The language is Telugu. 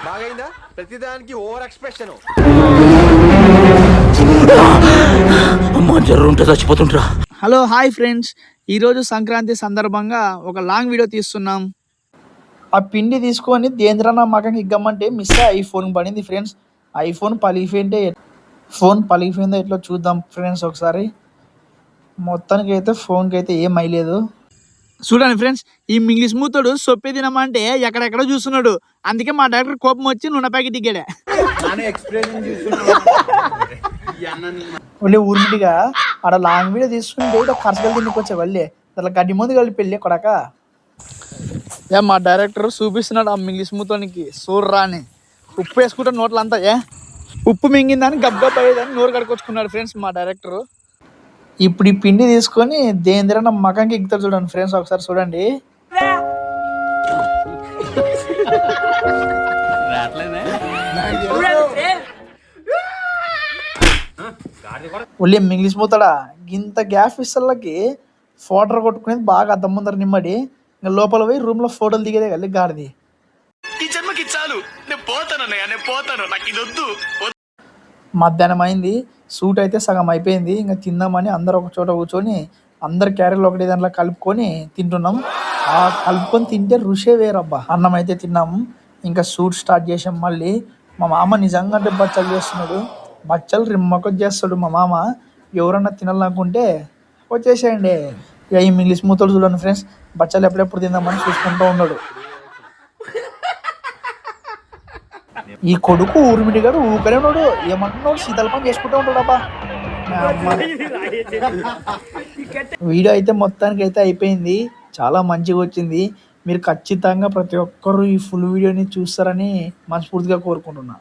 బాగైందా? ప్రతిదానికి ఓవర్ ఎక్స్ప్రెషన్. చచ్చిపోతుంటా. హలో హాయ్ ఫ్రెండ్స్, ఈరోజు సంక్రాంతి సందర్భంగా ఒక లాంగ్ వీడియో తీస్తున్నాం. ఆ పిండి తీసుకొని దేంద్రన్న మగకి ఇగ్గమంటే మిస్ ఐఫోన్ పడింది ఫ్రెండ్స్. ఐఫోన్ పలిగిపోయిందో ఎట్లా చూద్దాం ఫ్రెండ్స్ ఒకసారి. మొత్తానికి అయితే ఫోన్కి అయితే ఏం అయ్యలేదు. చూడండి ఫ్రెండ్స్, ఈ ఇంగ్లీష్ మూతోడు సొప్పే తినమంటే ఎక్కడెక్కడో చూస్తున్నాడు. అందుకే మా డాక్టర్ కోపం వచ్చి నూనె ప్యాకెట్ దిగాడే. ఒళ్ళే ఊరిమిటిగా ఆడ లాంగ్ వీడియో తీసుకుంటే ఖర్చులు తిండికొచ్చే వాళ్ళే అట్లా గడ్డి ముందు కలిపి వెళ్ళి కొడక. మా డైరెక్టర్ చూపిస్తున్నాడు ఆ ఇంగ్లీష్ మూతోనికి సూర్రా అని. ఉప్పు వేసుకుంటే నోట్లు అంతా ఉప్పు మింగిందని గబ్బ అయ్యేదని నోరు కడుకొచ్చుకున్నాడు ఫ్రెండ్స్ మా డైరెక్టర్. ఇప్పుడు ఈ పిండి తీసుకొని దేంద్రన్న మకంకి ఎక్కుతారు చూడండి ఫ్రెండ్స్, ఒకసారి చూడండి. ఒళ్ళే ఇంగ్లీష్ మూతాడా ఇంత గ్యాస్ ఇస్తలకి ఫోటోలు కొట్టుకునేది బాగా అద్దం ముందర నిమ్మడి ఇంకా లోపల పోయి రూమ్ లో ఫోటోలు దిగేదే కదా గాడిది. మధ్యాహ్నం అయింది, సూట్ అయితే సగం అయిపోయింది. ఇంకా తిందామని అందరు ఒక చోట కూర్చొని అందరు క్యారెట్లు ఒకటి దాంట్లో కలుపుకొని తింటున్నాం. ఆ కలుపుకొని తింటే రుషే వేరబ్బా. అన్నం అయితే తిన్నాము, ఇంకా సూట్ స్టార్ట్ చేసాం. మళ్ళీ మా మామ నిజంగా అంటే బచ్చలు చేస్తున్నాడు. బచ్చలు రిమ్మకొచ్చి చేస్తాడు మా మామ. ఎవరన్నా తినాలనుకుంటే వచ్చేసేయండి. ఇక ఈ ఇంగ్లీష్ మూతలు చూడండి ఫ్రెండ్స్, బచ్చలు ఎప్పుడెప్పుడు తిందామని చూసుకుంటూ ఉన్నాడు. ఈ కొడుకు ఊరిమిడిగాడు ఊకనే ఉన్నాడు, ఏమంటున్నాడు శీతల పని చేసుకుంటూ ఉంటాడు అబ్బా. వీడియో అయితే మొత్తానికి అయితే అయిపోయింది, చాలా మంచిగా వచ్చింది. మీరు ఖచ్చితంగా ప్రతి ఒక్కరు ఈ ఫుల్ వీడియోని చూస్తారని మనస్ఫూర్తిగా కోరుకుంటున్నా.